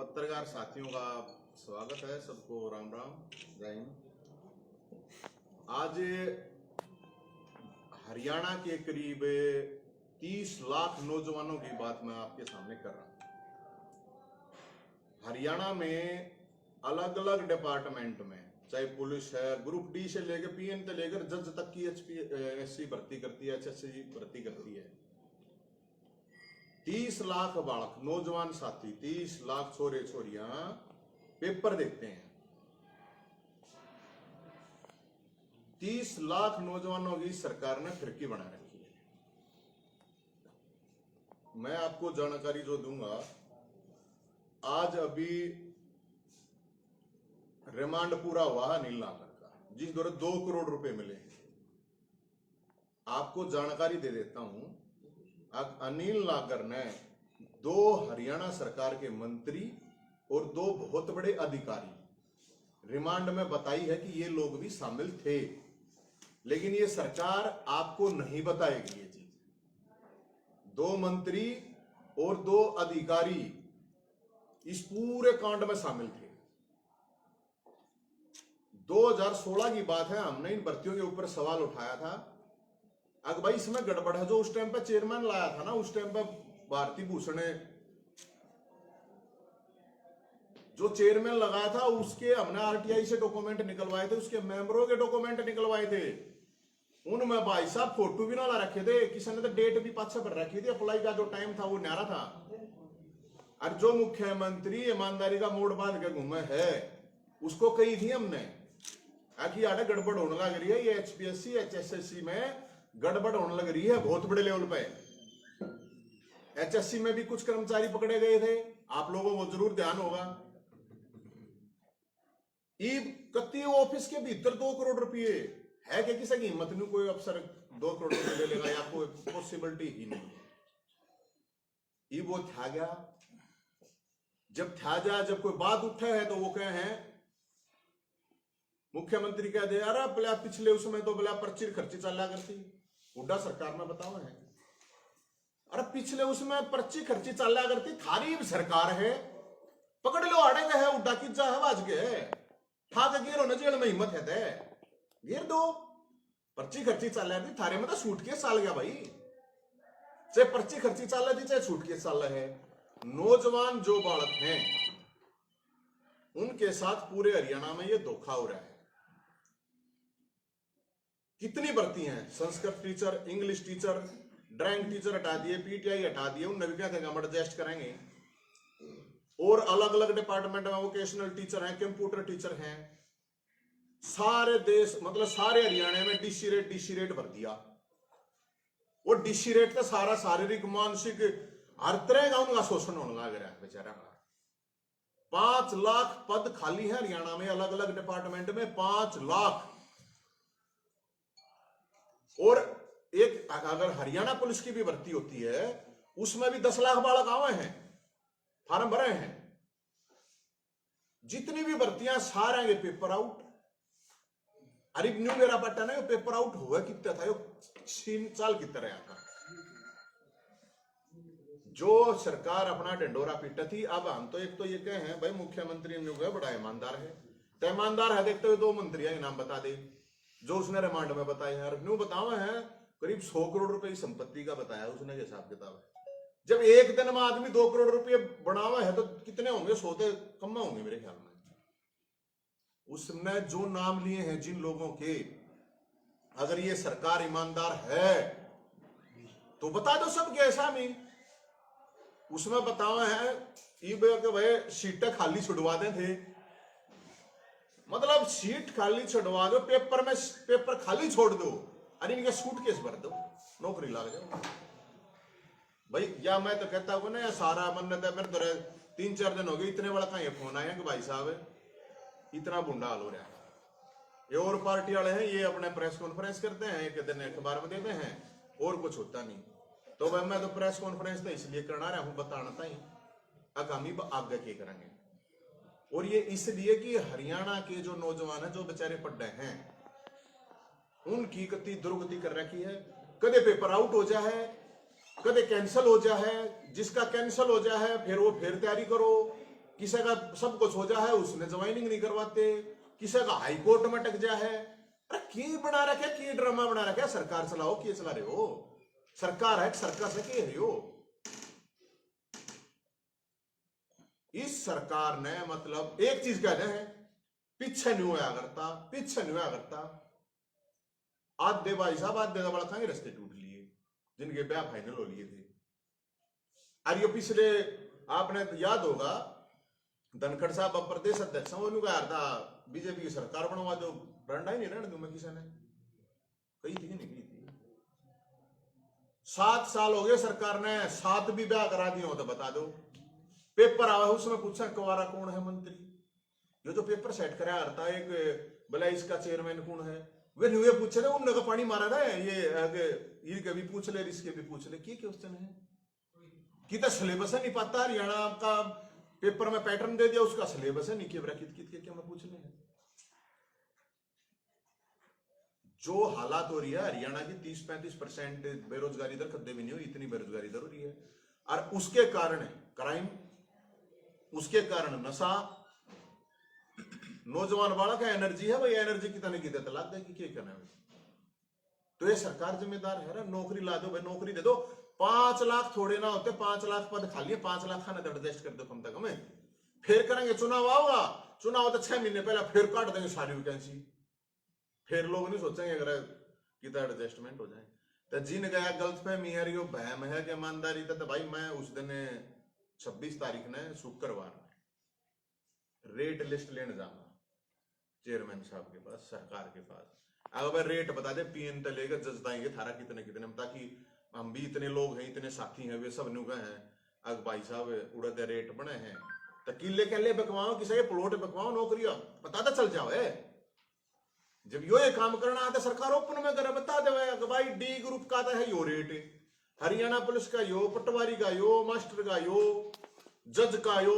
पत्रकार साथियों का स्वागत है। सबको राम राम, जय हिंद। आज हरियाणा के करीब 30 लाख नौजवानों की बात मैं आपके सामने कर रहा हूं। हरियाणा में अलग अलग डिपार्टमेंट में, चाहे पुलिस है, ग्रुप डी से लेकर पीएन से लेकर जज तक की एचपीएससी भर्ती करती है, एचएससी भर्ती करती है। 30 लाख बालक, नौजवान साथी, 30 लाख छोरे छोरियां पेपर देते हैं। 30 लाख नौजवानों की सरकार ने फिरकी बना रखी है। मैं आपको जानकारी जो दूंगा, आज अभी रिमांड पूरा हुआ है अनिल नागर का, जिस दौरान 2 करोड़ रुपए मिले। आपको जानकारी दे देता हूं, अनिल नागर ने 2 हरियाणा सरकार के मंत्री और 2 बहुत बड़े अधिकारी रिमांड में बताई है कि ये लोग भी शामिल थे, लेकिन ये सरकार आपको नहीं बताएगी ये चीज। 2 मंत्री और 2 अधिकारी इस पूरे कांड में शामिल थे। 2016 की बात है, हमने इन भर्तियों के ऊपर सवाल उठाया था। अगर भाई इसमें गड़बड़ है, जो उस टाइम पे चेयरमैन लाया था ना, उस टाइम पे भारती भूषण ने जो चेयरमैन लगाया था, उसके हमने आरटीआई से डॉक्यूमेंट निकलवाए थे, उसके मेंबरों के डॉक्यूमेंट निकलवाए थे। उनमें भाई साहब फोटो भी ना ला रखे थे, किसी ने तो डेट भी पाछे पर रखी थी, अप्लाई का जो टाइम था वो न्यारा था। और जो मुख्यमंत्री ईमानदारी का मोड़ बांध के घूमे है, उसको कही थी हमने कि आड़े गड़बड़ होने लग रही है, ये एचपीएससी एचएसएससी में गड़बड़ होने लग रही है बहुत बड़े लेवल पे। एचएससी में भी कुछ कर्मचारी पकड़े गए थे, आप लोगों को जरूर ध्यान होगा। कत्ती ऑफिस के भीतर 2 करोड़ रुपए है कि किसी की हिम्मत नहीं, कोई अफसर 2 करोड़ रुपए ले लेगा, या कोई पॉसिबिलिटी ही नहीं है। ये वो था गया, जब था जा, जब कोई बात उठे है तो वो कहे हैं, मुख्यमंत्री कह दे यार बोला पिछले उसमें तो बोला पर्ची खर्ची चला करती, उड्डा सरकार में बताओ है। अरे पिछले उसमें पर्ची खर्ची चला करती, थारी सरकार है, पकड़ लो, आड़ेंगे है, उड्डा की जा हवाज के ठाक गिर होने जेल में हिम्मत है ते गिर दो। पर्ची खर्ची चल रही थी, थारे में तो सूटकेस चाल गया भाई, चाहे पर्ची खर्ची चल रही थी चाहे सूटकेस चल रहा है। नौजवान जो बालक हैं उनके साथ पूरे हरियाणा में ये धोखा हो रहा है। कितनी भर्ती हैं, Sanskrit teacher, English teacher, drawing teacher हटा दिए, पीटीआई हटा दिए, उन नवी क्या हम एडजस्ट करेंगे। और अलग अलग डिपार्टमेंट में वोकेशनल टीचर हैं, कंप्यूटर टीचर हैं। सारे देश मतलब सारे हरियाणा में डीसी रेट भर दिया। और डीसी रेट का सारा शारीरिक मानसिक हर तरह का उनका शोषण होने लग रहा है बेचारा का। 5 लाख पद खाली है हरियाणा में, अलग अलग डिपार्टमेंट में 5 लाख। और एक अगर हरियाणा पुलिस की भी भर्ती होती है, उसमें भी 10 लाख बालक आए हैं, फार्म भरे हैं। जितनी भी भर्तियां सारे ये पेपर आउट। अरे न्यू मेरा पट्टा नहीं, पेपर आउट हुआ कितना था, 3 साल कितना रहा था। जो सरकार अपना ढंडोरा पीटा थी, अब हम तो एक तो ये कहे हैं भाई मुख्यमंत्री ने बड़ा ईमानदार है, तो ईमानदार है देखते हुए 2 मंत्री के नाम बता दे जो उसने रिमांड में बताए हैं। रेवेन्यू बतावा है करीब 100 करोड़ रुपए की संपत्ति का बताया उसने, हिसाब किताब है। जब एक दिन में आदमी 2 करोड़ रुपए बनावा है तो कितने होंगे, 100 से कम होंगे मेरे ख्याल में। उसने जो नाम लिए हैं जिन लोगों के, अगर ये सरकार ईमानदार है तो बता दो सब कैसा में। उसमें बतावा है कि भाई सीटें खाली छुड़वा दे थे, मतलब सीट खाली छुड़वा दो, पेपर खाली छोड़ दो, अरे इनके सूटकेस भर दो, नौकरी लग जाओ भाई। या मैं तो कहता हूँ ना, सारा मन मेरे तो 3-4 दिन हो गए, इतने बड़ा कहीं फोन आया कि भाई साहब इतना बुंडा हाल हो रहा है। ये और पार्टी वाले हैं, ये अपने प्रेस कॉन्फ्रेंस करते हैं, एक दिन अखबार में देते हैं और कुछ होता नहीं। तो भाई मैं तो प्रेस कॉन्फ्रेंस तो इसलिए करना रहा हूं, बताना था ही आगामी आगे क्या करेंगे। और ये इसलिए कि हरियाणा के जो नौजवान है, जो बेचारे पढ़े हैं, उनकी गति दुर्गति कर रखी है। कदे पेपर आउट हो जाए, कदे कैंसिल हो जाए, जिसका कैंसिल हो जाए फिर वो फिर तैयारी करो, किसी का सब कुछ हो जा है, उसने ज्वाइनिंग नहीं करवाते, किसी का हाई कोर्ट में अटक जा है। अरे की बना रखे, की ड्रामा बना रखे, सरकार चलाओ, की चला रहे हो, सरकार है, सर्कस है, के है हो। इस सरकार ने मतलब एक चीज कहते हैं, पीछे नहीं हुआ करता, पीछे नहीं हुआ करता। आधे भाई साहब, आधे दबड़ खाएंगे, रस्ते टूट लिए, जिनके ब्याह फाइनल हो लिए थे। और ये पिछले आपने तो याद होगा, धनखड़ साहब अब प्रदेश अध्यक्ष कहा था बीजेपी की सरकार बनवा दो, डंडा ही नहीं रहने दूं मैं, किसी ने कही थी कि नहीं कही थी। 7 साल हो गए सरकार ने, 7 भी ब्याह करा दिए हो तो बता दो। पेपर आवा उसमें पूछा कुंवारा कौन है मंत्री, ये जो पेपर सेट करा करता है, एक भला इसका चेयरमैन कौन है, वे नहीं पूछे थे, उनने का पानी मारा था, ये कभी पूछ ले, इसके भी पूछ ले, की क्वेश्चन है कि तो सिलेबस है नहीं पता, हरियाणा का पेपर में पैटर्न दे दिया, उसका सिलेबस है नहीं, क्या मैं पूछ ले। जो हालात हो रही है हरियाणा की, 30-35% बेरोजगारी दर कदे भी नहीं हो, इतनी बेरोजगारी दर हो रही है। और उसके कारण क्राइम, उसके कारण नशा, नौजवान बालक है, एनर्जी है भाई, एनर्जी कितने की देता लाद देगी, क्या करना है। तो ये सरकार जिम्मेदार है, नौकरी ला दो भाई, नौकरी दे दो। 5 लाख थोड़े ना होते, 5 लाख पद खाली है, 5 लाख खाना एडजस्ट कर दो कम से कम। फिर करेंगे चुनाव आऊगा, चुनाव तो 6 महीने पहले फिर काट देंगे सारी वैकेंसी, फिर लोग नहीं सोचेंगे अगर कितना एडजस्टमेंट हो जाए। तो जिन गया गलतफहमी है, यो बहम है कि ईमानदारी, तो भाई मैं उस दिन 26 तारीख ने शुक्रवार रेट लिस्ट लेने जाऊंगा चेयरमैन साहब के पास, सरकार के पास। अगर रेट बता दे, पीएन तो लेकर जजदाएंगे थारा कितने कितने, ताकि हम भी इतने लोग हैं, इतने साथी हैं, वे सब नु गए हैं, अग भाई साहब उड़ते रेट बने हैं, तो किले कहले बकवाओ, किसी प्लॉट बकवाओ, नौकरियां पता तो चल जाओ है। जब यो ये काम करना आता सरकार ओपन में करे, बता दे भाई डी ग्रुप का है यो रेट, हरियाणा पुलिस का यो, पटवारी का यो, मास्टर का यो, जज का यो।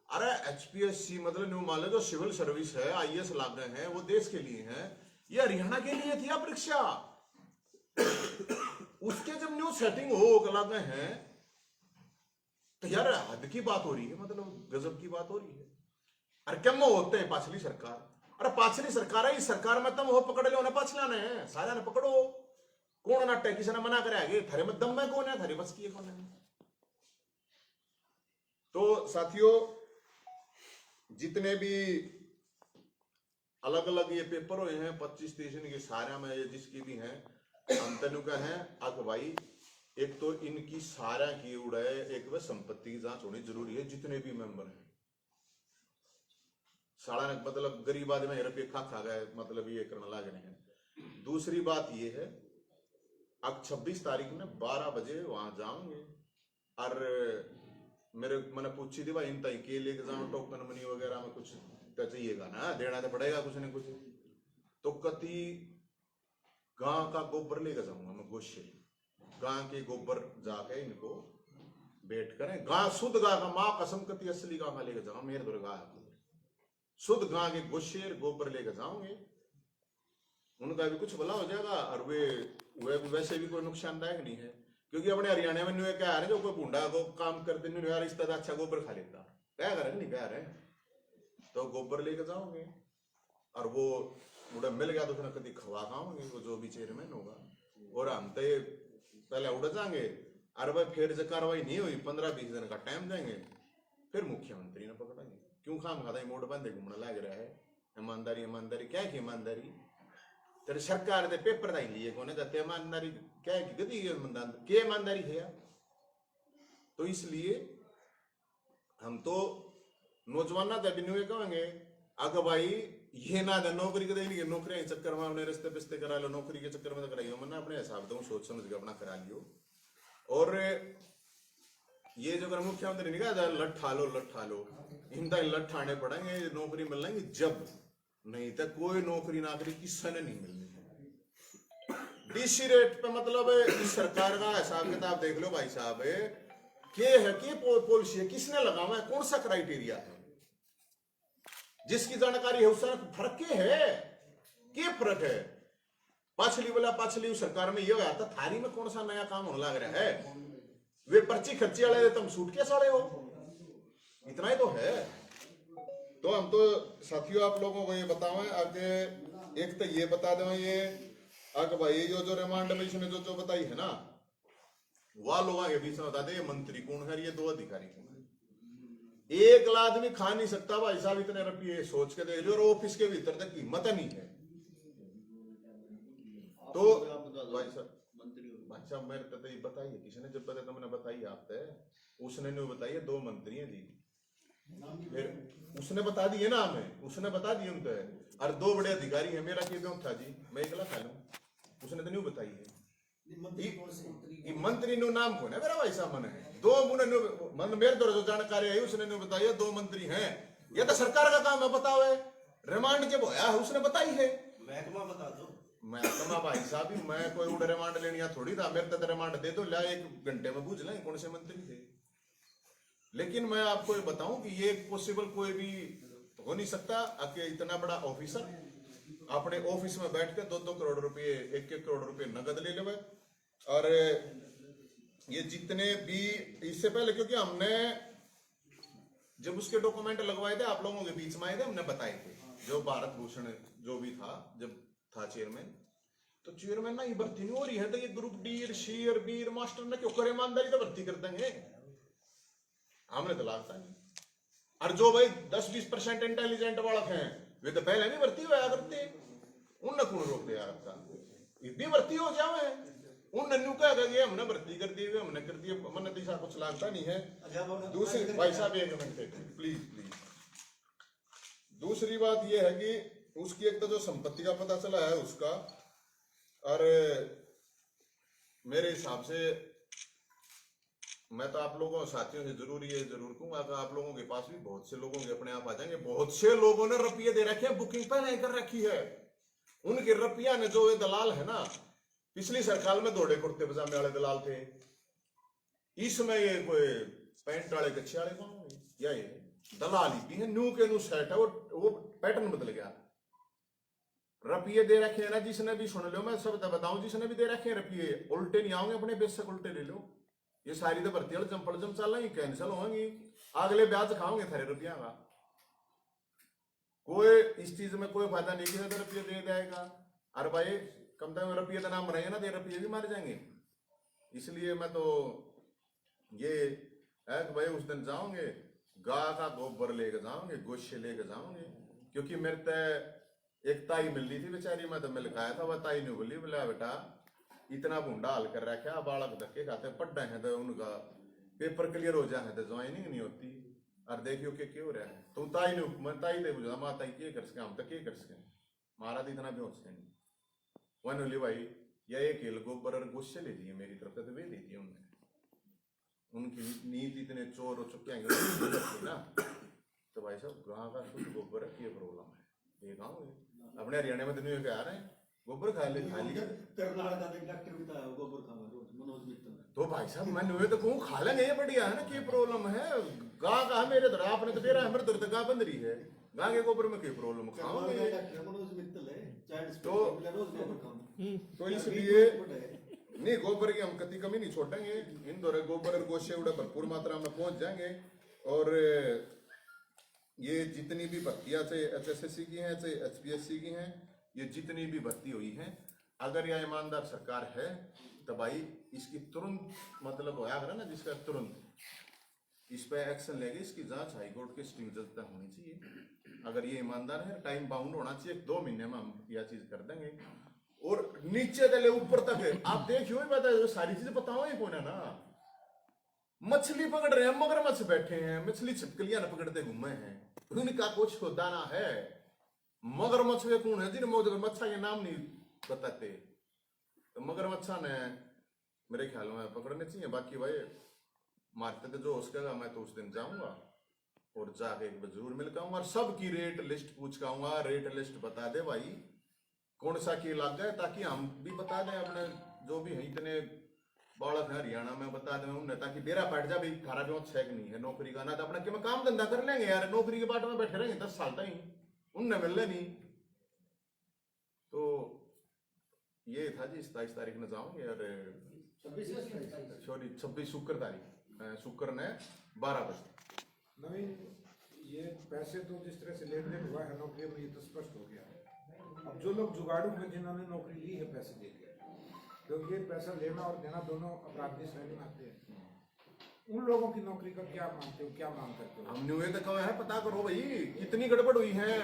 अरे एचपीएससी मतलब न्यू मान लो जो सिविल सर्विस है, आईएएस लाग गए हैं, वो देश के लिए है, ये हरियाणा के लिए थी परीक्षा। उसके जब न्यू सेटिंग हो लागे हैं, तो यार हद की बात हो रही है, मतलब गजब की बात हो रही है। अरे क्या होते हैं पाछली सरकार, अरे पाछली सरकार है, इस सरकार में तुम हो पकड़ लो, पाछला ने सारा ने पकड़ो, कौन नाटे, किसी ने मना करे, थारे में दम में कौन है, थारे बस की कौन है। तो साथियों, जितने भी अलग अलग ये पेपर हुए हैं 25-30 के सारे में, जिसकी भी हैं, हम तनु का है अग भाई, एक तो इनकी सारा की उड़े, एक वह संपत्ति की जांच होनी जरूरी है, जितने भी मेंबर हैं सारा ने, मतलब गरीब आदमी रुपये खा गए, मतलब ये करना लाग रहे हैं। दूसरी बात ये है, अब 26 तारीख में 12 बजे वहां जाऊंगे, और मेरे मैंने पूछी थी भाई इन तक के लेके जाऊं, टोकन मनी वगैरह में कुछ तो चाहिएगा ना, देना तो पड़ेगा कुछ न कुछ। तो कति गांव का गोबर लेकर जाऊंगा मैं, गोशे गांव के गोबर जाके इनको बैठ करें, गांव शुद्ध गांव का, माँ कसम कति असली गांव का लेकर जाऊंगा, मेरे द्वारा गाय शुद्ध गांव के गोशेर गोबर लेकर जाओगे, उनका भी कुछ भला हो जाएगा, और वे वैसे भी कोई नुकसानदायक नहीं है, क्योंकि अपने हरियाणा में क्या है, जो कोई भूडा को काम करते नहीं यार, इस तरह अच्छा गोबर खा लेता, क्या करें नहीं कह रहे, तो गोबर लेकर जाओगे, और वो उड़ा मिल गया तो कभी खवा खाओगे, वो जो भी चेयरमैन होगा, और हम तो पहले उड़ जाएंगे, और भाई फिर जब कार्रवाई नहीं हुई 15-20 दिन का टाइम देंगे, फिर मुख्यमंत्री ने पकड़ेंगे, क्यों खाम खाता है मोड़ बंदे घूमने लग रहा है, ईमानदारी ईमानदारी क्या की ईमानदारी, तेरे सरकार दे पेपर दाई लिए कोने जाते, ईमानदारी क्या है कि गति के ईमानदारी है यार। तो इसलिए हम तो नौजवान बिन्यू कहेंगे, अगर भाई ये ना दे नौकरी के देंगे, नौकरी के चक्कर में अपने रिश्ते पिश्ते करा लो, नौकरी के चक्कर में तो कराइयो, मैंने अपने हिसाब से सोच समझ के अपना करा लियो। और ये जो मुख्यमंत्री नहीं कहा लट्ठा लो, इनका लट्ठाने पड़ेंगे, नौकरी मिल लेंगी जब, नहीं तो कोई नौकरी नाकरी किसी ने नहीं मिलनी। डीसी रेट पे मतलब सरकार का हिसाब किताब देख लो भाई साहब, के पॉलिसी है, किसने लगावा है, कौन सा क्राइटेरिया है, जिसकी जानकारी है उससे फर्क क्या है। पाछली सरकार में ये होया था, थारी में कौन सा नया काम होने लग रहा है, वे पर्ची खर्ची वाले तुम सूटकेस वाले हो, इतना ही तो है। तो हम तो साथियों आप लोगों को ये बतावें आगे, एक तो ये बता दें ये आगे भाई, ये जो रिमांड में इसने जो बताई है ना, वह लोगों के बीच में बता दे ये मंत्री कौन है, ये दो अधिकारी कौन है। एक आदमी खा नहीं सकता भाई साहब इतने रुपये, सोच के देख लो, और ऑफिस के भीतर तक कीमत नहीं है। तो भाई साहब मेरे तो ये बताइए किसने जब पता तुमने बताई आपने, उसने नहीं बताई, दो मंत्री हैं जी, फिर उसने बता दिए ना हमें, उसने बता दिए उनके, और दो बड़े अधिकारी हैं, मेरा क्यों था जी, मैं अकेला खा लूं, उसने तो नहीं बताई है। ये मंत्री नो नाम कौन है मेरा भाई साहब, मैंने दो मन मेरे द्वारा जो जानकारी आई उसने नहीं बताई है, दो मंत्री हैं, ये तो सरकार का काम है बताओ। रिमांड जब होया है उसने बताई है, महकमा बता दो। महकमा भाई साहब मैं कोई उड़ रिमांड लेनी थोड़ी था, मेरे तक रिमांड दे दो, ला 1 घंटे में पूछ लें कौन से मंत्री थे। लेकिन मैं आपको ये बताऊं कि ये पॉसिबल कोई भी हो नहीं सकता कि इतना बड़ा ऑफिसर अपने ऑफिस में बैठ के 2-2 करोड़ रुपए 1-1 करोड़ रुपए नगद ले ले। और ये जितने भी इससे पहले, क्योंकि हमने जब उसके डॉक्यूमेंट लगवाए थे आप लोगों के बीच में आए थे, हमने बताए थे, जो भारत भूषण जो भी था जब था चेयरमैन, तो चेयरमैन ना ये भर्ती नहीं हो रही है, तो ये ग्रुप डी सी और बी मास्टर ना क्यों करे, ईमानदारी तो भर्ती कर देंगे, हमने तो लागता नहीं। और जो भाई 10-20% इंटेलिजेंट बालक हैं वे तो पहले नहीं भर्ती हुआ करते, उनने कौन रोक दिया आपका, भी भर्ती हो जावे, उन नन्नू का कि हमने भर्ती कर दी, हमने कर दी, मन दिशा कुछ लागता नहीं है। दूसरी भाई साहब 1 मिनट प्लीज प्लीज, दूसरी बात यह है कि उसकी एक तो जो संपत्ति का पता चला है उसका, और मेरे हिसाब से मैं तो आप लोगों साथियों से जरूर ये जरूर कहूंगा कि आप लोगों के पास भी बहुत से लोगों के अपने आप आ जाएंगे, बहुत से लोगों ने रुपये दे रखे हैं, बुकिंग पहले कर रखी है, उनके रुपया ने, जो ये दलाल है ना, पिछली सरकार में दौड़े कुर्ते पजामे वाले दलाल थे, इसमें ये कोई पैंट वाले कच्छे वाले कौन होंगे, या ये दलाल ही है, न्यू के न्यू सेट है, वो पैटर्न बदल गया। रुपये दे रखे हैं ना जिसने भी, सुन लो मैं सब बताऊं, जिसने भी दे रखे हैं रुपये, उल्टे नहीं आओगे अपने बेशक उल्टे ले लो, ये सारी तो भर्ती वाले चंपल जम चल रही कैंसिल होंगी, अगले ब्याज खाओगे थारे रुपया का, कोई इस चीज में कोई फायदा नहीं किया, रुपये दे जाएगा, अरे भाई कम से कम रुपये का नाम रहेगा ना, तो रुपये भी मार जाएंगे। इसलिए मैं तो ये है कि भाई उस दिन जाओगे गाय का गोबर लेके जाओगे, गोश्त लेके जाओगे, क्योंकि मेरे तय एक ताई मिल रही थी बेचारी, मैं तो मिल खाया था, वह ताई ने बोली, बोला बेटा इतना भूडा हाल कर रखा, बालक धक्के खाते पढ़ रहे हैं, तो उनका पेपर क्लियर हो जाए तो ज्वाइनिंग नहीं होती, और देखियो के क्यों रहा है, तो ताई ने मैं ताई दे बुझा माँ ताई के कर सके, हम तो के कर सके, मारा तो इतना भी हो सके नहीं, वन बोली भाई या एक हिल गोबर और गुस्से ले दिए मेरी तरफ से, तो वे दे दिए उन्होंने, उनकी नीति इतने चोर हो चुके हैं ना, तो भाई साहब गाँव का शुद्ध गोबर है, ये प्रॉब्लम है, ये गाँव है अपने हरियाणा में तो नहीं आ रहे हैं, गोबर खा लिया तो भाई साहब मैं नुए तो कहूँ खा लेंगे, ये बढ़िया है ना, क्या प्रॉब्लम है, गाँव का मेरे तरह आपने तो मेरा हमारे तरह गाँव बंद रही है, गाँव के गोबर में क्या प्रॉब्लम खाओगे, तो इसलिए नहीं गोबर की हम कति कमी नहीं छोड़ेंगे, इन दौरे गोबर और गोशे उड़े भरपूर मात्रा में पहुंच जाएंगे। और ये जितनी भी भर्तियां चाहे HSSC की हैं चाहे HPSC की हैं, ये जितनी भी भर्ती हुई हैं, अगर यह ईमानदार सरकार है तो भाई इसकी तुरंत मतलब होया करे ना, जिसका तुरंत इस पे एक्शन लेगी, इसकी जांच हाईकोर्ट के स्ट्रिंग जज तक होनी चाहिए। अगर ये ईमानदार है, टाइम बाउंड होना चाहिए, 2 महीने में हम यह चीज कर देंगे, और नीचे दले ऊपर तक है। आप देखियो ही सारी चीजें बताओ, ये कौन है ना, मछली पकड़ रहे हैं, मगरमच्छ बैठे हैं, मछली छिपकलियां न पकड़ते घूमे हैं, उनका कुछ दाना है, मगरमच्छ वे कौन है जिन्हें मगरमच्छा के नाम नहीं बताते, तो मगरमच्छा ने मेरे ख्याल में पकड़ने चाहिए। बाकी भाई मारते तो जो उसका मैं तो उस दिन जाऊंगा और जाके एक बार जरूर मिल पाऊंगा, और सबकी रेट लिस्ट पूछ पाऊंगा, रेट लिस्ट बता दे भाई कौन सा की लग गए, ताकि हम भी बता दें अपने जो भी है इतने बालक है हरियाणा में, बता दें उन्हें, ताकि बेरा बैठ जा भाई थारा भी छेक नहीं है नौकरी का ना, तो अपना क्या काम धंधा कर लेंगे यार, नौकरी के बाट में बैठे रहेंगे 10 साल तक ही, उनने मिलने नहीं। तो ये था जी 27 तारीख में जाओगे, और सॉरी 26 शुक्र तारीख, शुक्र ने 12 बजे नवीन, ये पैसे तो जिस तरह से लेन देन हुआ है नौकरी में, ये तो स्पष्ट हो गया है। अब जो लोग जुगाड़ू हैं जिन्होंने नौकरी ली है पैसे दे के, क्योंकि ये पैसा लेना और देना दोनों अपराध की श्रेणी में आते हैं, उन लोगों की नौकरी का क्या मानते हो, क्या मांग करते हो? हमने वे तो कहा है, पता करो भाई कितनी गड़बड़ हुई है।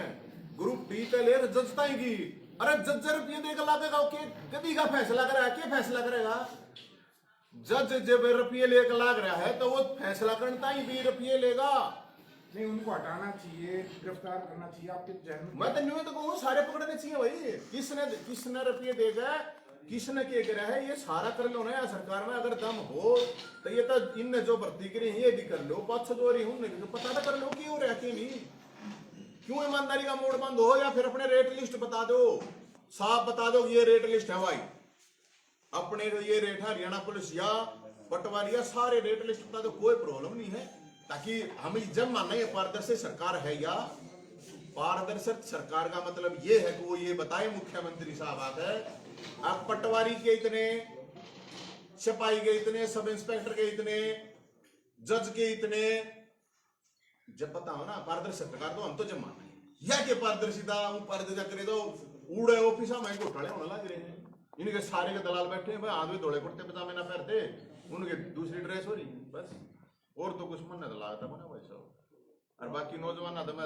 ग्रुप डी का ले जज ताएगी, अरे जज रुपये देकर लागेगा के कभी का फैसला करेगा, क्या फैसला करेगा? जज जब रुपये लेकर लाग रहा है तो वो फैसला करता ही भी रुपये लेगा। नहीं, उनको हटाना चाहिए, गिरफ्तार करना चाहिए। आपके जहन में मैं तो न्यू तो कहूँ सारे पकड़ने चाहिए भाई। किसने रुपये देगा, किसने क्या करा है, ये सारा कर लो ना यार। सरकार में अगर दम हो तो ये तो इनने जो भर्ती करी है ये भी कर लो, पाँच जो रही हूँ पता तो कर लो कि हो रहा कि नहीं। क्यों ईमानदारी का मोड़ बंद हो, या फिर अपने रेट लिस्ट बता दो, साफ बता दो ये रेट लिस्ट है भाई, अपने ये रेट है। हरियाणा पुलिस या पटवारी या सारे रेट लिस्ट बता दो, कोई प्रॉब्लम नहीं है। ताकि हम जब मानना ये पारदर्शी सरकार है, या पारदर्शक सरकार का मतलब ये है कि वो ये बताए मुख्यमंत्री साहब आकर अब पटवारी के इतने, सिपाही के इतने, सब इंस्पेक्टर के इतने, जज के इतने, जब पता हो ना पारदर्शी सरकार, तो हम तो जब मानना है या कि पारदर्शिता पारदर्शिता करे तो उड़े ऑफिस में घोटाले होने लग रहे हैं। इनके सारे के दलाल बैठे हैं भाई, आदमी धोले कुर्ते पजामे ना पहनते, उनके दूसरी ड्रेस हो रही बस, और तो कुछ मन तो लागता बना भाई साहब। और बाकी नौजवान आदमी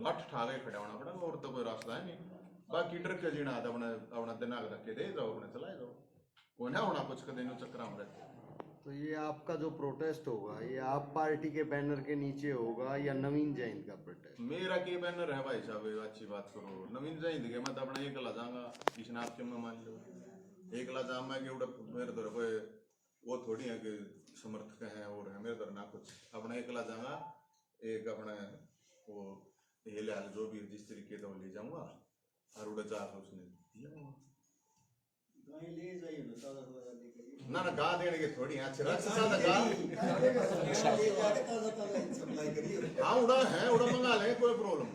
लठ ठा के खड़ा होना पड़ेगा, और तो कोई रास्ता है नहीं। बाकी डर के जीना अपना अपना दिमाग रख के दे दो, अपने चलाए दो, कोई ना होना कुछ कदे चक्कर में रहते। तो ये आपका जो प्रोटेस्ट होगा ये आप पार्टी के बैनर के नीचे होगा या नवीन जैन का प्रोटेस्ट? मेरा के बैनर है भाई साहब, अच्छी बात करो। नवीन जयंती के मैं तो अपना एकला जाऊंगा, किसी आप के में मान लो एकला जाऊंगा कि उड़ा मेरे तो कोई वो थोड़ी है कि समर्थक है और है, मेरे तो ना कुछ, अपना एकला जाऊंगा। एक अपना वो ये ले जो भी जिस तरीके तो ले जाऊंगा, और उड़ा जा उसने दिया ना ना गा देने के थोड़ी अच्छे रक्स सादा गा। हाँ उड़ा है, उड़ा मंगा लेंगे, कोई प्रॉब्लम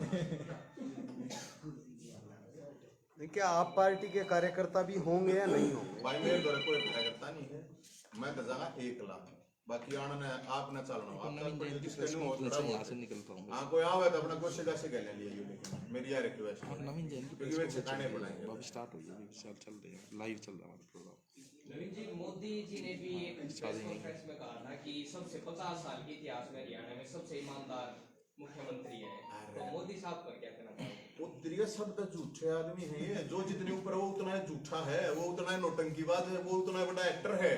नहीं। क्या आप पार्टी के कार्यकर्ता भी होंगे या नहीं होंगे? भाई मेरे द्वारा कोई कार्यकर्ता नहीं है, मैं तो जाऊंगा एकला, बाकी आना ने आप ना चलना यहाँ से निकलता हूँ। हाँ कोई आवे तो अपना कुछ कैसे कहने लिए, लेकिन मेरी यार रिक्वेस्ट है नवीन जैन की क्योंकि वे ठिकाने बनाएंगे। अब स्टार्ट हो गई, चल रही है, लाइव चल रहा है प्रोग्राम। नवीन जी, मोदी जी ने भी एक प्रेस कॉन्फ्रेंस में कहा था कि सबसे 50 साल के इतिहास में हरियाणा में सबसे ईमानदार मुख्यमंत्री है। तो मोदी साहब पर क्या कहना चाहोगे? वो तेरे सब तो झूठे आदमी हैं, जो जितने ऊपर वो उतना झूठा है, वो उतना नौटंकीबाज है, वो उतना बड़ा एक्टर है।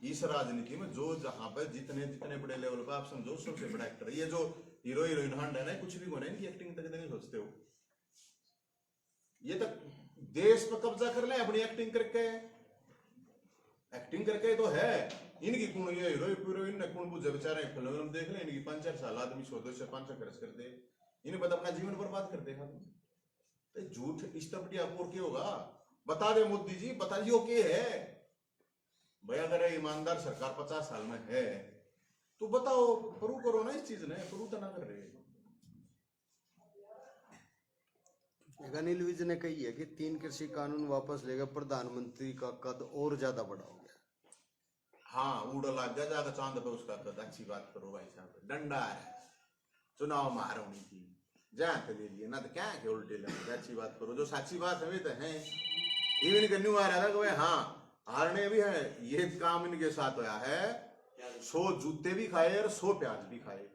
इस राजनीति में जो जहां पर जितने जितने बड़े लेवल पर आप समझो सबसे बड़ा एक्टर है। ये जो हीरो हीरोइन हंड है ना, कुछ भी होने इनकी एक्टिंग तक नहीं सोचते हो। ये तक देश पर कब्जा कर ले अपनी एक्टिंग करके, एक्टिंग करके तो है इनकी कौन, ये हीरो हीरोइन ने कौन बुझे बेचारे, फिल्म देख ले इनकी 5-4 साल आदमी 100 से 500 खर्च कर दे, इन्हें बता अपना जीवन बर्बाद कर देगा। तो झूठ इस तरह बढ़िया और क्या होगा, बता दे मोदी जी, बता दियो के है भाई। अगर ईमानदार सरकार 50 साल में है तो बताओ, प्रूव करो ना इस चीज ने, प्रूव तो ना कर रहे। अनिल विज ने कही है कि 3 कृषि कानून वापस लेकर प्रधानमंत्री का कद और ज्यादा बड़ा हो गया। हाँ उड़ लग गया जाकर चांद पे उसका कद। अच्छी बात करो भाई साहब, डंडा है, चुनाव में हार होनी थी, जहाँ तो ले लिए ना, तो क्या है उल्टे लगे। अच्छी बात करो, जो सच्ची बात है तो है। इवन कन्यू आ रहा था कि हाँ हारने भी है, ये काम इनके साथ होया है। 100 जूते भी खाए और 100 प्याज भी खाए,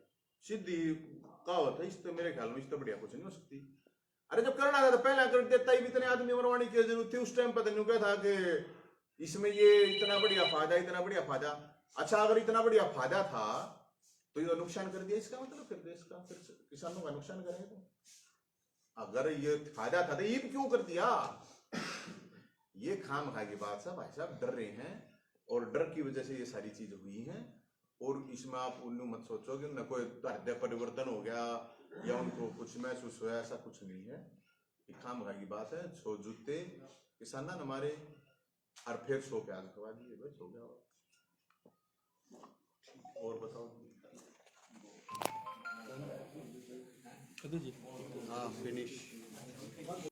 सीधी कहावत है। इस तो मेरे ख्याल में इस तो बढ़िया कुछ नहीं हो सकती। अरे जब करना था तो पहला कर देता ही, इतने आदमी मरवाने की जरूरत थी उस टाइम पर। तो क्या था कि इसमें ये इतना बढ़िया फायदा, इतना बढ़िया फायदा। अच्छा अगर इतना बढ़िया फायदा था तो ये नुकसान कर दिया, इसका मतलब फिर देश का, फिर किसानों का नुकसान करेंगे। तो अगर ये फायदा था तो ये क्यों कर दिया? ये खामखा की बात है भाई साहब, डर रहे हैं और डर की वजह से ये सारी चीज हुई हैं। और इसमें आप उन्नू मत सोचो कि न कोई हृदय परिवर्तन हो गया या उनको कुछ महसूस हुआ, ऐसा कुछ नहीं है। ये खामखा की बात है। 100 जूते किसान हमारे और फिर 100 प्याज खवा दिए, बस हो गया। और बताओ जी। हाँ फिनिश।